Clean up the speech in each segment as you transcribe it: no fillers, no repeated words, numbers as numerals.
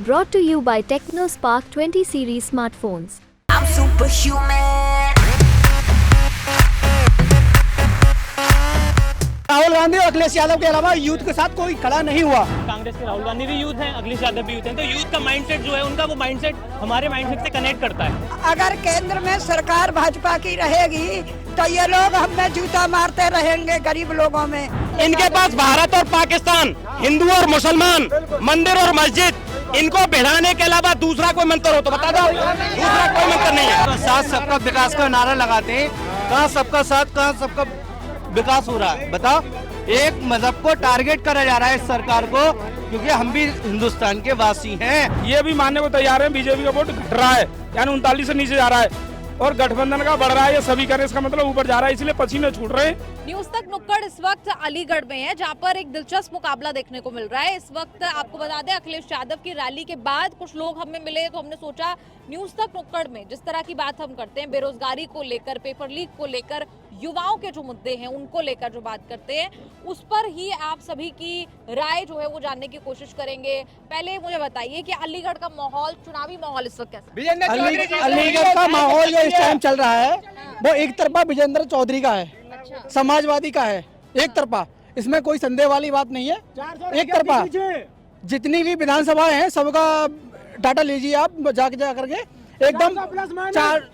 Brought to you by TechnoSpark 20 series smartphones. I'm superhuman. Rahul Gandhi और अखिलेश यादव के अलावा यूथ के साथ कोई खड़ा नहीं हुआ। कांग्रेस के राहुल गांधी भी यूथ हैं, अखिलेश यादव भी यूथ हैं, तो यूथ का माइंडसेट जो है उनका वो माइंडसेट हमारे माइंडसेट से कनेक्ट करता है। अगर केंद्र में सरकार भाजपा की रहेगी तो ये लोग हमें जूता मारते रहेंगे गरीब लोगों में। इनके पास भारत और पाकिस्तान, हिंदू और मुसलमान, मंदिर और मस्जिद, इनको भिड़ाने के अलावा दूसरा कोई मंत्र हो तो बता दो। दूसरा कोई मंत्र नहीं है। साथ सबका विकास का नारा लगाते हैं, कहाँ सबका साथ, कहाँ सबका विकास हो रहा है बताओ। एक मजहब को टारगेट करा जा रहा है इस सरकार को, क्योंकि हम भी हिंदुस्तान के वासी हैं। ये भी मानने को तैयार है बीजेपी का वोट घट रहा है, यानी 39 से नीचे जा रहा है और गठबंधन का बढ़ रहा है। ये सभी करे, इसका मतलब ऊपर जा रहा है, इसलिए पसीने छूट रहे हैं। न्यूज तक नुक्कड़ इस वक्त अलीगढ़ में है, जहां पर एक दिलचस्प मुकाबला देखने को मिल रहा है। इस वक्त आपको बता दें, अखिलेश यादव की रैली के बाद कुछ लोग हमें मिले तो हमने सोचा न्यूज तक नुक्कड़ में जिस तरह की बात हम करते हैं, बेरोजगारी को लेकर, पेपर लीक को लेकर, युवाओं के जो मुद्दे हैं उनको लेकर जो बात करते हैं, उस पर ही आप सभी की राय जो है वो जानने की कोशिश करेंगे। पहले मुझे बताइए कि अलीगढ़ का माहौल, चुनावी माहौल इस वक्त कैसा? अलीगढ़ का माहौल जो इस टाइम चल रहा है वो एक तरफा विजेंद्र चौधरी का है, समाजवादी का है, एक तरफा, इसमें कोई संदेह वाली बात नहीं है। एक तरफा जितनी भी विधानसभाएं हैं सबका डाटा लीजिए आप जाके जा करके, एकदम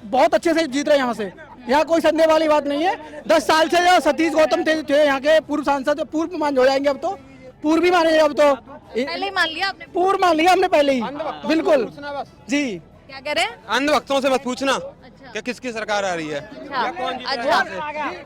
बहुत अच्छे से जीत रहे हैं यहाँ से, यहाँ कोई संदेह वाली बात नहीं है। 10 साल से जो सतीश गौतम थे यहाँ के पूर्व सांसद, पूर्व मान हो जाएंगे अब तो, पूर्व भी माने अब तो, पहले ही मान लिया आपने? पूर्व मान लिया हमने पहले ही, बिल्कुल जी। क्या कह रहे हैं? अंधभक्तों से मत पूछना कि किसकी सरकार आ रही है। अच्छा,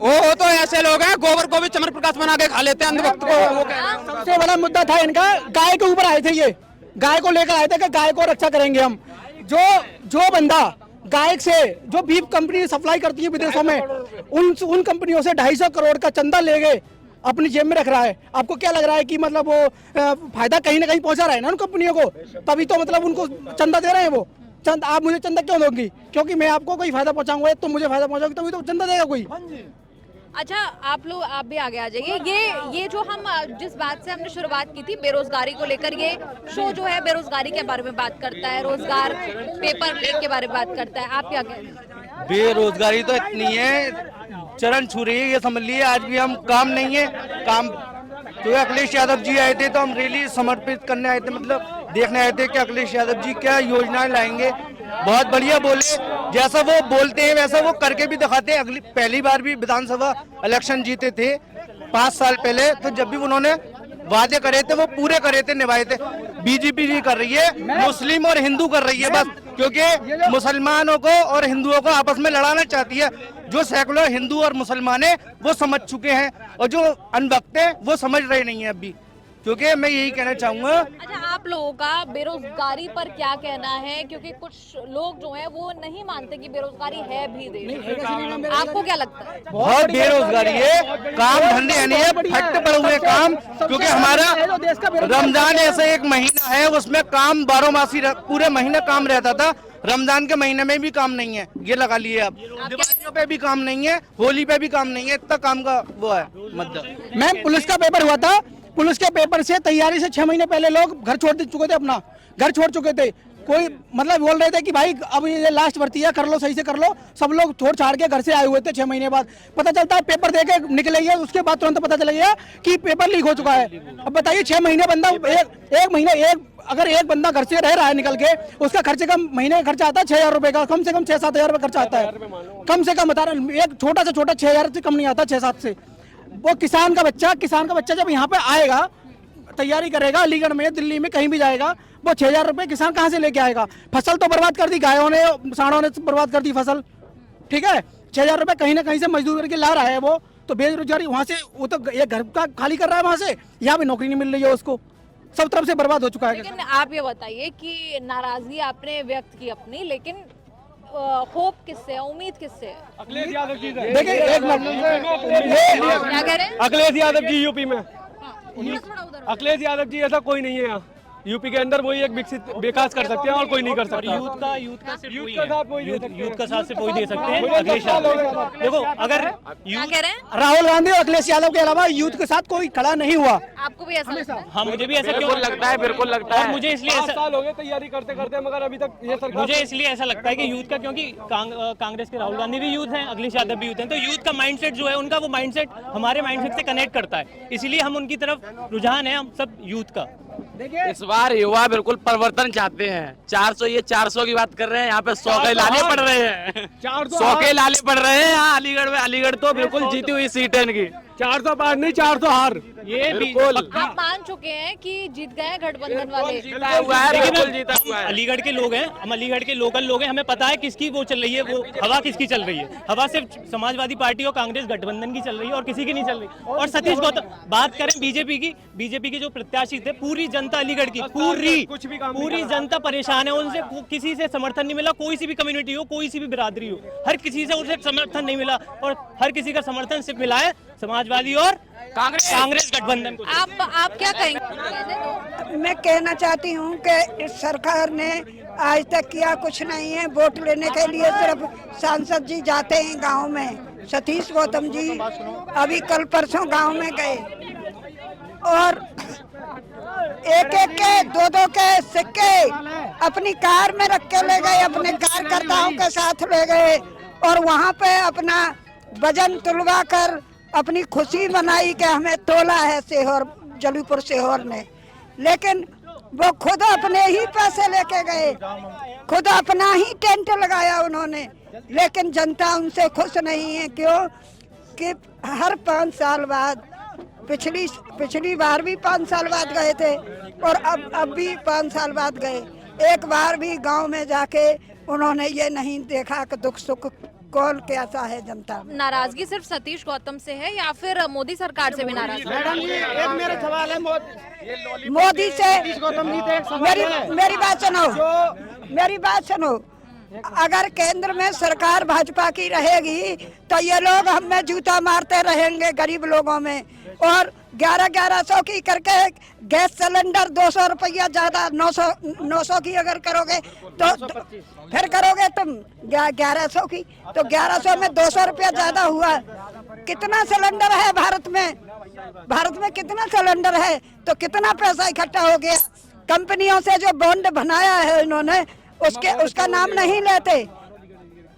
वो तो ऐसे लोग हैं, गोबर को भी चमर प्रकाश बना के खा लेते हैं अंधभक्त को। सबसे बड़ा मुद्दा था इनका, गाय के ऊपर आए थे, ये गाय को लेकर आए थे कि गाय को रक्षा करेंगे हम। जो बंदा गाय से जो बीफ कंपनी सप्लाई करती है विदेशों में, उन कंपनियों से 250 करोड़ का चंदा ले गए अपनी जेब में रख रहा है। आपको क्या लग रहा है कि मतलब वो फायदा कहीं ना कहीं पहुंचा रहा है ना उन कंपनियों को, तभी तो मतलब उनको चंदा दे रहे हैं वो। आप मुझे चंदा क्यों दोगी? क्योंकि मैं आपको कोई फायदा पहुंचाऊंगा, तो मुझे फायदा पहुंचाओगे तभी तो चंदा देगा कोई। अच्छा, आप भी आगे आ जाइए। ये जो हम जिस बात से हमने शुरुआत की थी बेरोजगारी को लेकर, ये शो जो है बेरोजगारी के बारे में बात करता है, रोजगार पेपर लीक के बारे में बात करता है। आप क्या कहते हैं? बेरोजगारी तो इतनी है, चरण छू रही है, ये समझ लिए। आज भी हम काम नहीं है, काम तो अखिलेश यादव जी आए थे तो हम रैली समर्पित करने आए थे, मतलब देखने आए थे कि अखिलेश यादव जी क्या योजनाएं लाएंगे। बहुत बढ़िया बोले, जैसा वो बोलते हैं वैसा वो करके भी दिखाते हैं। पहली बार भी विधानसभा इलेक्शन जीते थे 5 साल पहले, तो जब भी उन्होंने वादे करे थे वो पूरे करे थे, निभाए थे। बीजेपी जी कर रही है, मुस्लिम और हिंदू कर रही है बस, क्योंकि मुसलमानों को और हिंदुओं को आपस में लड़ाना चाहती है। जो सेकुलर हिंदू और मुसलमान है वो समझ चुके हैं, और जो अनभक्त है वो समझ रहे नहीं है अभी, क्योंकि मैं यही कहना चाहूंगा। अच्छा, आप लोगों का बेरोजगारी पर क्या कहना है? क्योंकि कुछ लोग जो हैं वो नहीं मानते कि बेरोजगारी है भी देश। आपको क्या लगता है? बहुत बेरोजगारी है, काम धंधे यानी है फट पड़े हुए काम, क्योंकि हमारा रमजान ऐसा एक महीना है उसमें काम 12 मासी पूरे महीने काम रहता था। रमजान के महीने में भी काम नहीं है, ये लगा लिए आप। दिवालियों पे भी काम नहीं है, होली पे भी काम नहीं है, इतना काम का वो है मतलब। मैं पुलिस का पेपर हुआ था, पुलिस के पेपर से तैयारी से 6 महीने पहले लोग घर छोड़ चुके थे, अपना घर छोड़ चुके थे। कोई मतलब बोल रहे थे कि भाई अब ये लास्ट भर्ती है, कर लो, सही से कर लो। सब लोग छोड़ छाड़ के घर से आए हुए थे। 6 महीने बाद पता चलता है पेपर दे के निकले, उसके बाद तुरंत पता चला गया कि पेपर लीक हो चुका है। अब बताइए 6 महीने बंदा अगर एक बंदा घर से रह रहा है निकल के, उसका खर्चे कम महीने का खर्चा आता है 6,000 रुपए का, कम से कम 6-7 हजार रुपये खर्चा आता है, कम से कम बता रहे। एक छोटा से छोटा 6,000 से कम नहीं आता, 6-7 से। वो किसान का बच्चा जब यहाँ पे आएगा, तैयारी करेगा, अलीगढ़ में, दिल्ली में, कहीं भी जाएगा, वो 6,000 रुपये किसान कहाँ से लेके आएगा? फसल तो बर्बाद कर दी गायों ने, सांडों ने बर्बाद कर दी फसल, ठीक है। 6,000 रुपये कहीं ना कहीं से मजदूर करके ला रहा है वो, तो बेरोजगारी वहाँ से, वो तो एक घर का खाली कर रहा है वहाँ से, यहाँ भी नौकरी नहीं मिल रही है उसको, सब तरफ से बर्बाद हो चुका है। लेकिन आप ये बताइए कि नाराजगी आपने व्यक्त की अपनी, लेकिन होप किससे है, उम्मीद किससे है? अखिलेश यादव जी से। देखिए एक मिनट, क्या कह रहे हैं? अखिलेश यादव जी यूपी में, थोड़ा उधर। अखिलेश यादव जी ऐसा कोई नहीं है यहाँ। यूपी के अंदर वही एक विकसित विकास कर सकते हैं और कोई नहीं कर सकता। यूथ का सिर्फ यूथ का साथ सिर्फ वही दे सकते हैं अखिलेश यादव। देखो अगर क्या कह रहे हैं? राहुल गांधी और अखिलेश यादव के अलावा यूथ के साथ कोई खड़ा नहीं हुआ। आपको भी ऐसा लगता है? हाँ, मुझे भी ऐसा क्यों लगता है, बिल्कुल लगता है। मुझे इसलिए 5 साल हो गए तैयारी करते करते, मगर अभी तक ये सरकार, मुझे इसलिए ऐसा लगता है कि यूथ का, क्योंकि कांग्रेस के राहुल गांधी भी यूथ हैं, अखिलेश यादव भी यूथ हैं, तो यूथ का माइंडसेट जो है उनका, वो माइंडसेट हमारे माइंडसेट से कनेक्ट करता है, इसलिए हम उनकी तरफ रुझान है, हम सब यूथ का। इस बार युवा बिल्कुल परिवर्तन चाहते हैं। 400 की बात कर रहे हैं, यहाँ पे 100 के लाले पड़ रहे हैं, 100 के लाले पड़ रहे हैं यहाँ अलीगढ़ में। अलीगढ़ तो बिल्कुल जीती हुई सीट है इनकी। 400 पार नहीं, 400 हार। ये बिल्कुल आप मान चुके हैं कि जीत गए गठबंधन वाले। जीता हुआ है, बिल्कुल जीता हुआ है। अलीगढ़ के लोग हैं, हम अलीगढ़ के लोकल लोग हैं, हमें पता है किसकी वो चल रही है, वो हवा किसकी चल रही है। हवा सिर्फ समाजवादी पार्टी और कांग्रेस गठबंधन की चल रही है और किसी की नहीं चल रही। और सतीश गौतम, बात करें बीजेपी के जो प्रत्याशी थे, पूरी जनता अलीगढ़ की पूरी जनता परेशान है, उनसे किसी से समर्थन नहीं मिला, कोई सी भी कम्युनिटी हो, कोई सी भी बिरादरी हो, हर किसी से उनसे समर्थन नहीं मिला, और हर किसी का समर्थन सिर्फ मिला है समाजवादी और कांग्रेस गठबंधन को। आप क्या कहेंगे? मैं कहना चाहती हूँ कि इस सरकार ने आज तक किया कुछ नहीं है। वोट लेने के लिए सिर्फ सांसद जी जाते हैं गांव में। सतीश गौतम जी अभी कल परसों गांव में गए और एक के दो के सिक्के अपनी कार में रख के ले गए, अपने कार्यकर्ताओं के साथ ले गए और वहाँ पे अपना वजन तुलवा कर अपनी खुशी मनाई कि हमें तोला है सीहोर, जलीपुर सीहोर ने। लेकिन वो खुद अपने ही पैसे लेके गए, खुद अपना ही टेंट लगाया उन्होंने, लेकिन जनता उनसे खुश नहीं है। क्यों कि हर 5 साल बाद, पिछली बार भी 5 साल बाद गए थे और अब भी 5 साल बाद गए, एक बार भी गांव में जाके उन्होंने ये नहीं देखा कि दुख सुख कौन कैसा है जनता। नाराजगी सिर्फ सतीश गौतम से है या फिर मोदी सरकार से भी नाराज है? मैडम जी, एक मेरा सवाल है मोदी से। मेरी बात सुनो, अगर केंद्र में सरकार भाजपा की रहेगी तो ये लोग हम में जूता मारते रहेंगे गरीब लोगों में। और 1100 की करके गैस सिलेंडर 200 रुपया ज्यादा, 900 की अगर करोगे तो फिर करोगे तुम 1100 की, तो 1100 में 200 रुपया ज्यादा हुआ। कितना सिलेंडर है भारत में कितना सिलेंडर है, तो कितना पैसा इकट्ठा हो गया। कंपनियों से जो बॉन्ड बनाया है इन्होंने, उसका नाम नहीं लेते,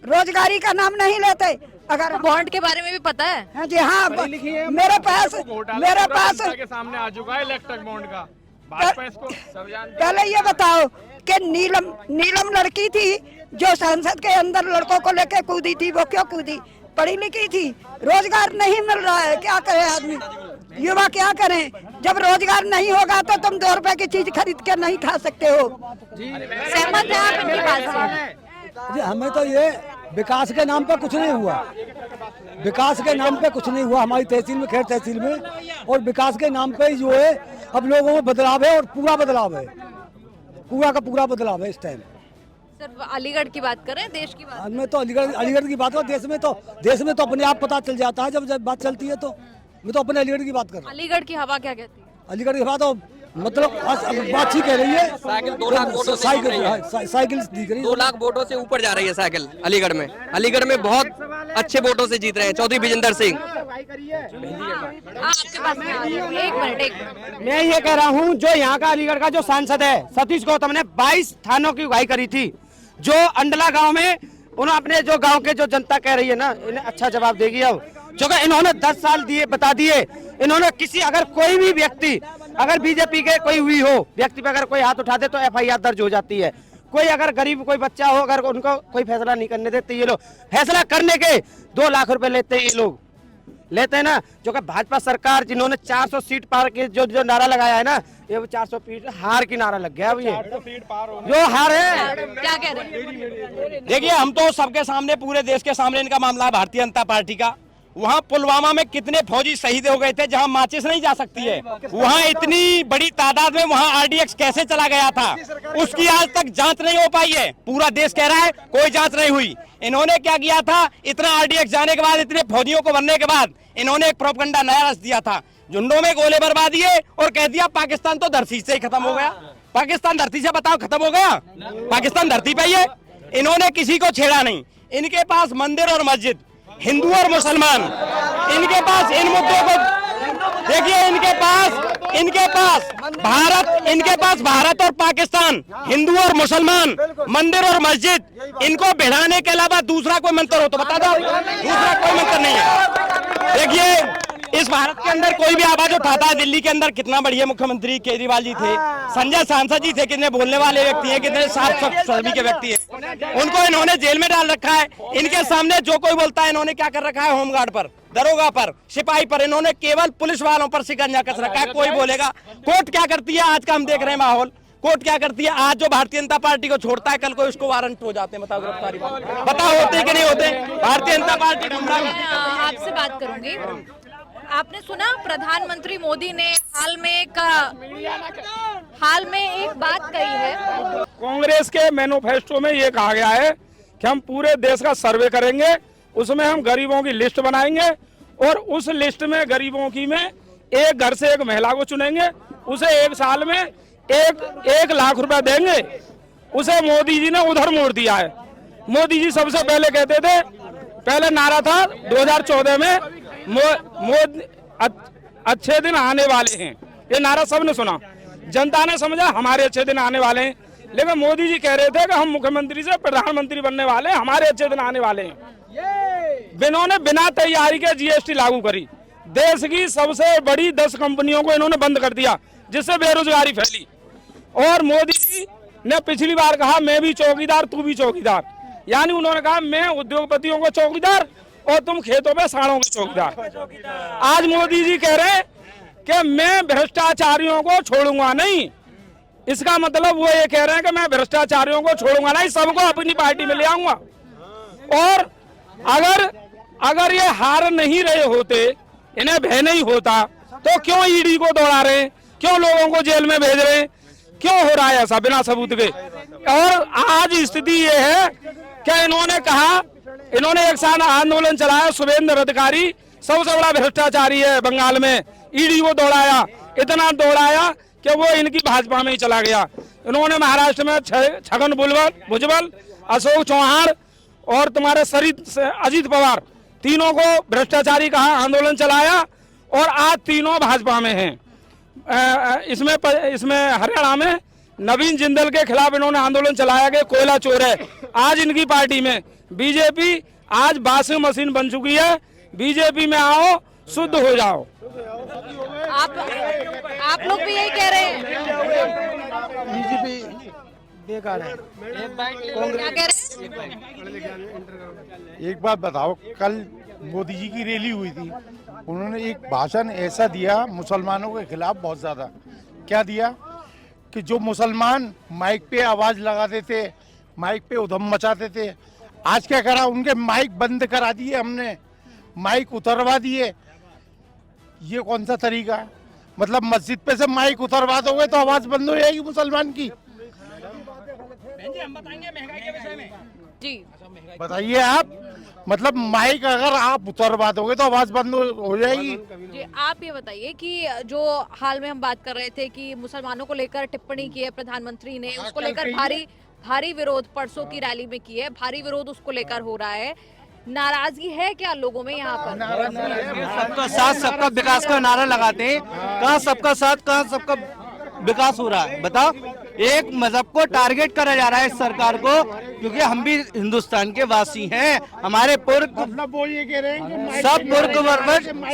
रोजगारी का नाम नहीं लेते। अगर बॉन्ड के बारे में भी पता है? हाँ जी, हाँ, मेरे पास के सामने आ चुका है इलेक्ट्रिक बॉन्ड का। पहले ये बताओ कि नीलम लड़की थी जो संसद के अंदर लड़कों को लेके कूदी थी, वो क्यों कूदी? पढ़ी लिखी थी, रोजगार नहीं मिल रहा है, क्या करे आदमी, युवा क्या करें? जब रोजगार नहीं होगा तो तुम 2 रुपए की चीज खरीद के नहीं खा सकते हो। सहमत है आप इनकी बात से? जी, हमें तो ये विकास के नाम पे कुछ नहीं हुआ, विकास के नाम पे कुछ नहीं हुआ हमारी तहसील में, खैर तहसील में, और विकास के नाम पे जो है अब लोगों में बदलाव है, और पूरा बदलाव है, पूरा बदलाव है इस टाइम। सिर्फ अलीगढ़ की बात करें, देश की बात? मैं तो अलीगढ़ की बात कर, देश में तो अपने आप पता चल जाता है जब बात चलती है। तो मैं तो अपने अलीगढ़ की बात कर रहा हूँ। अलीगढ़ की हवा क्या कहती है? अलीगढ़ की बात तो मतलब बात ठीक कह रही है। साइकिल 2 लाख वोटों से साइकिल दिख रही है, 2 लाख वोटों से ऊपर जा रही है साइकिल अलीगढ़ में बहुत अच्छे वोटों से जीत रहे हैं चौधरी विजेंद्र सिंह। आपके पास में एक मिनट। मैं ये कह रहा हूँ, जो यहाँ का अलीगढ़ का जो सांसद है सतीश गौतम ने 22 थानों की उगाही करी थी, जो अंडला गांव में उन्होंने अपने जो गांव के जो जनता कह रही है ना, इन्हें अच्छा जवाब देगी। अब जो कि इन्होंने 10 साल दिए, बता दिए इन्होंने। अगर कोई भी व्यक्ति, अगर बीजेपी के कोई हुई हो व्यक्ति पे अगर कोई हाथ उठा दे तो FIR दर्ज हो जाती है। कोई अगर गरीब कोई बच्चा हो, अगर उनको कोई फैसला नहीं करने देते ये लोग, फैसला करने के 2 लाख रुपए लेते ये लोग लेते हैं ना। जो कि भाजपा सरकार जिन्होंने 400 सीट पार के जो नारा लगाया है ना, ये वो 400 फीट हार की नारा लग गया। अब ये जो हार है, क्या कह रहे हैं? देखिए, हम तो सबके सामने, पूरे देश के सामने इनका मामला है भारतीय जनता पार्टी का। वहाँ पुलवामा में कितने फौजी शहीद हो गए थे जहाँ माचिस नहीं जा सकती है, वहाँ इतनी बड़ी तादाद में वहाँ RDX कैसे चला गया था, उसकी आज तक जांच नहीं हो पाई है। पूरा देश कह रहा है कोई जांच नहीं हुई। इन्होंने क्या किया था, इतना RDX जाने के बाद, इतने फौजियों को बनने के बाद इन्होंने एक प्रोपगंडा नया रच दिया था झुंडों में गोले बरबा दिए और कह दिया पाकिस्तान तो धरती से ही खत्म हो गया। पाकिस्तान धरती से बताओ खत्म हो गया? पाकिस्तान धरती पे ही है। इन्होंने किसी को छेड़ा नहीं। इनके पास मंदिर और मस्जिद, हिंदू और मुसलमान, इनके पास इन मुद्दों को देखिए, इनके पास भारत और पाकिस्तान, हिंदू और मुसलमान, मंदिर और मस्जिद, इनको भिड़ाने के अलावा दूसरा कोई मंत्र हो तो बता दो। दूसरा कोई मंत्र नहीं है। देखिए, इस भारत के अंदर कोई भी आवाज उठाता है। दिल्ली के अंदर कितना बढ़िया मुख्यमंत्री केजरीवाल जी थे, संजय सांसद जी थे, कितने बोलने वाले व्यक्ति हैं, कितने साफ छवि के व्यक्ति हैं। उनको इन्होंने जेल में डाल रखा है। इनके सामने जो कोई बोलता है, इन्होंने क्या कर रखा है? होमगार्ड पर, दरोगा पर, सिपाही पर, इन्होंने केवल पुलिस वालों पर शिकंजा कस रखा है। कोई बोलेगा। कोर्ट क्या करती है? आज का हम देख रहे हैं माहौल। कोर्ट क्या करती है? आज जो भारतीय जनता पार्टी को छोड़ता है, कल को उसको वारंट हो जाते हैं। बताओ गिरफ्तारी, बताओ होते कि नहीं होते? भारतीय जनता पार्टी। आपसे बात करूंगी। आपने सुना प्रधानमंत्री मोदी ने हाल में एक बात कही है। कांग्रेस के मैनिफेस्टो में ये कहा गया है कि हम पूरे देश का सर्वे करेंगे, उसमें हम गरीबों की लिस्ट बनाएंगे और उस लिस्ट में गरीबों की में एक घर से एक महिला को चुनेंगे, उसे 1 साल में 1 लाख रुपए देंगे। उसे मोदी जी ने उधर मोड़ दिया है। मोदी जी सबसे पहले कहते थे, पहले नारा था 2014 में, अच्छे दिन आने वाले हैं। ये नारा सबने सुना, जनता ने समझा हमारे अच्छे दिन आने वाले हैं। लेकिन मोदी जी कह रहे थे कि हम मुख्यमंत्री से प्रधानमंत्री बनने वाले हैं, हमारे अच्छे दिन आने वाले हैं। इन्होंने बिना तैयारी के जीएसटी लागू करी। देश की सबसे बड़ी 10 कंपनियों को इन्होंने बंद कर दिया, जिससे बेरोजगारी फैली। और मोदी जी ने पिछली बार कहा, मैं भी चौकीदार, तू भी चौकीदार। यानी उन्होंने कहा, मैं उद्योगपतियों को चौकीदार और तुम खेतों पे साड़ों के चौकीदार। आज मोदी जी कह रहे हैं कि मैं भ्रष्टाचारियों को छोड़ूंगा नहीं। इसका मतलब वो ये कह रहे हैं कि मैं भ्रष्टाचारियों को छोड़ूंगा नहीं, सबको अपनी पार्टी में ले आऊंगा। और अगर ये हार नहीं रहे होते, इन्हें भय नहीं होता, तो क्यों ईडी को दौड़ा रहे हैं, क्यों लोगों को जेल में भेज रहे हैं, क्यों हो रहा है ऐसा बिना सबूत के? और आज स्थिति ये है कि इन्होंने कहा, इन्होंने एक साल आंदोलन चलाया, शुभेंद्र अधिकारी सबसे बड़ा भ्रष्टाचारी है बंगाल में, ईडी को दौड़ाया, इतना दौड़ाया कि वो इनकी भाजपा में ही चला गया। इन्होंने महाराष्ट्र में छगन भुजबल, अशोक चौहान और तुम्हारे अजित पवार, तीनों को भ्रष्टाचारी कहा, आंदोलन चलाया और आज तीनों भाजपा में हैं। इसमें हरियाणा में नवीन जिंदल के खिलाफ इन्होंने आंदोलन चलाया कि कोयला चोर है। आज इनकी पार्टी में बीजेपी आज बासी मशीन बन चुकी है। बीजेपी में आओ, शुद्ध हो जाओ। आप लोग भी यही कह रहे हैं? बीजेपी बेकार है। क्या कह रहे हैं? एक बात बताओ, कल मोदी जी की रैली हुई थी, उन्होंने एक भाषण ऐसा दिया मुसलमानों के खिलाफ बहुत ज्यादा। क्या दिया कि जो मुसलमान माइक पे आवाज लगाते थे, माइक पे उधम मचाते थे, आज क्या करा? उनके माइक बंद करा दिए हमने, माइक उतरवा दिए। ये कौन सा तरीका है? मतलब मस्जिद पे से माइक उतरवा दोगे तो आवाज बंद हो जाएगी मुसलमान की? हम बताएंगे महंगाई के विषय में। जी बताइए आप, मतलब माइक अगर आप उतरवा दोगे तो आवाज बंद हो जाएगी? जी, आप ये बताइए कि जो हाल में हम बात कर रहे थे कि मुसलमानों को लेकर टिप्पणी की है प्रधानमंत्री ने, उसको लेकर भारी विरोध परसों की रैली में की है, भारी विरोध उसको लेकर हो रहा है। नाराजगी है क्या लोगों में यहाँ पर? सबका साथ सबका विकास का नारा लगाते हैं। कहाँ सबका साथ, कहाँ सबका विकास हो रहा है? बताओ। एक मजहब को टारगेट करा जा रहा है इस सरकार को, क्योंकि हम भी हिंदुस्तान के वासी हैं। हमारे पूर्व मतलब वो ये कह रहे हैं कि सब पूर्व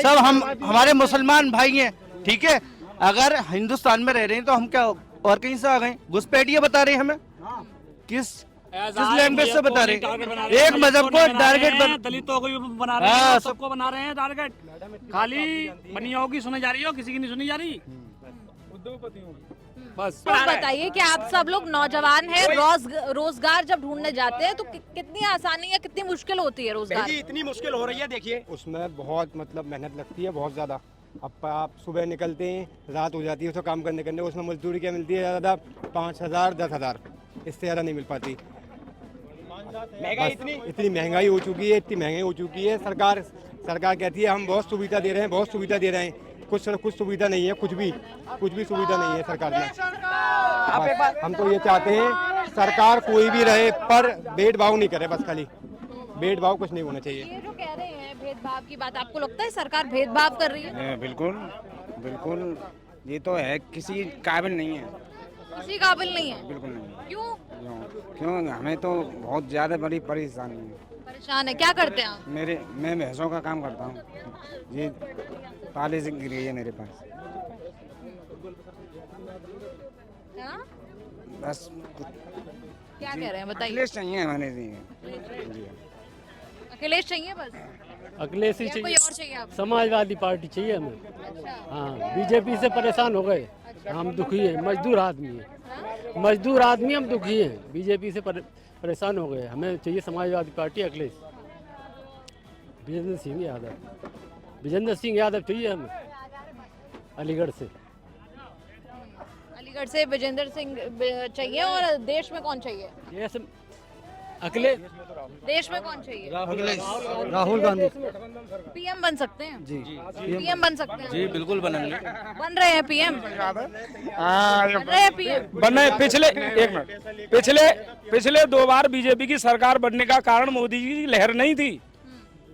सब हमारे मुसलमान भाई हैं, ठीक है। अगर हिंदुस्तान में रह रहे हैं तो हम क्या और कहीं से आ गए? घुसपैठिए बता रहे हैं हमें, किस लैंग्वेज से बता रहे हैं? एक मजहब को टारगेट दलितों को भी बना रहे हैं, सबको बना रहे हैं टारगेट। खाली बनियाओं की सुनी जा रही हो, किसी की नहीं सुनी जा रही। बस तो बताइए कि आप सब लोग नौजवान हैं, रोजगार जब ढूंढने जाते हैं तो कितनी आसानी या कितनी मुश्किल होती है रोजगार? इतनी मुश्किल हो रही है। देखिए, उसमें बहुत मतलब मेहनत लगती है, बहुत ज़्यादा। अब आप सुबह निकलते हैं, रात हो जाती है उसको काम करने उसमें मजदूरी क्या मिलती है? ज़्यादा 5,000 10,000, इससे ज़्यादा नहीं मिल पाती। इतनी महंगाई हो चुकी है, इतनी महंगाई हो चुकी है। सरकार कहती है हम बहुत सुविधा दे रहे हैं, बहुत सुविधा दे रहे हैं, कुछ सुविधा नहीं है, कुछ भी सुविधा नहीं है सरकार में। बस हम तो ये चाहते हैं सरकार कोई भी रहे पर भेदभाव नहीं करे, बस खाली भेदभाव कुछ नहीं होना चाहिए। ये जो कह रहे हैं भेदभाव की बात, आपको लगता है सरकार भेदभाव कर रही है? बिल्कुल बिल्कुल, ये तो है किसी काबिल नहीं है, किसी काबिल नहीं है। बिल्कुल नहीं। क्यों? हमें तो बहुत ज़्यादा बड़ी परेशानी है। परेशान है? क्या करते हैं आप? मैं भैंसों का काम करता हूँ, ये पाले से गिर गई है मेरे पास, हाँ? बस क्या कह रहे हैं बताइए। अखिलेश चाहिए हमारे लिए। अखिलेश चाहिए बस? अखिलेश ही या कोई चाहिए, और चाहिए आपको? समाजवादी पार्टी चाहिए हमें। अच्छा। हाँ, बीजेपी से परेशान हो गए, हम दुखी हैं, मजदूर आदमी हैं, मजदूर आदमी हम दुखी हैं, बीजेपी से परेशान हो गए, हमें चाहिए समाजवादी पार्टी, अखिलेश, विजेंद्र सिंह यादव चाहिए हमें अलीगढ़ से। अलीगढ़ से विजेंद्र सिंह चाहिए। और देश में कौन चाहिए? ये सब अखिलेश, देश में कौन चाहिए? राहुल गांधी पीएम बन सकते हैं? जी, पीएम बन सकते हैं? जी बिल्कुल बनेंगे। बन रहे हैं पीएम? बन रहे हैं पीएम? बने पिछले 2 बार बीजेपी की सरकार बनने का कारण मोदी जी की लहर नहीं थी,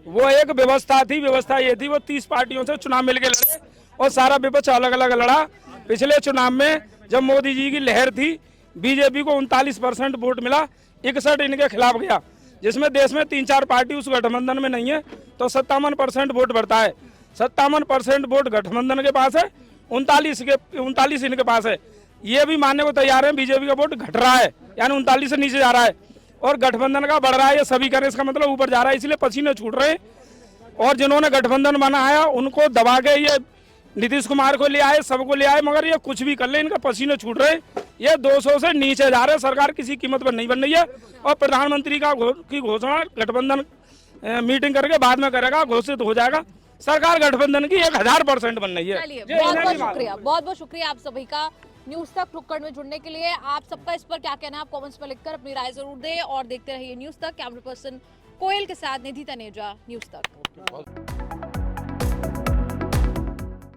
वो एक व्यवस्था थी। व्यवस्था ये थी, वो 30 पार्टियों से चुनाव मिलकर लड़े और सारा विपक्ष अलग अलग लड़ा। पिछले चुनाव में जब मोदी जी की लहर थी, बीजेपी को 39% वोट मिला, 61 इनके खिलाफ गया, जिसमें देश में 3-4 पार्टी उस गठबंधन में नहीं है, तो 57% वोट बढ़ता है। 57% वोट गठबंधन के पास है, 39 इनके पास है। ये भी मानने को तैयार है बीजेपी का वोट घट रहा है, यानी 39 से नीचे जा रहा है, और गठबंधन का बढ़ रहा है। ये सभी करें, इसका मतलब ऊपर जा रहा है, इसलिए पसीने छूट रहे हैं। और जिन्होंने गठबंधन बनाया उनको दबा के ये नीतीश कुमार को ले आए, सबको ले आए, मगर ये कुछ भी कर ले, इनका पसीने छूट रहे। ये 200 से नीचे जा रहे, सरकार किसी कीमत पर नहीं बन रही है। और प्रधानमंत्री की घोषणा गठबंधन मीटिंग करके बाद में करेगा, घोषित हो जाएगा। सरकार गठबंधन की 1000% बन रही है। चलिए, बहुत बहुत शुक्रिया आप सभी का न्यूज तक टुक्कड़ में जुड़ने के लिए। आप सबका इस पर क्या कहना है, आप कमेंट्स में लिखकर अपनी राय जरूर दें और देखते रहिए न्यूज तक। कैमरा पर्सन कोयल के साथ निधि तनेजा, न्यूज तक।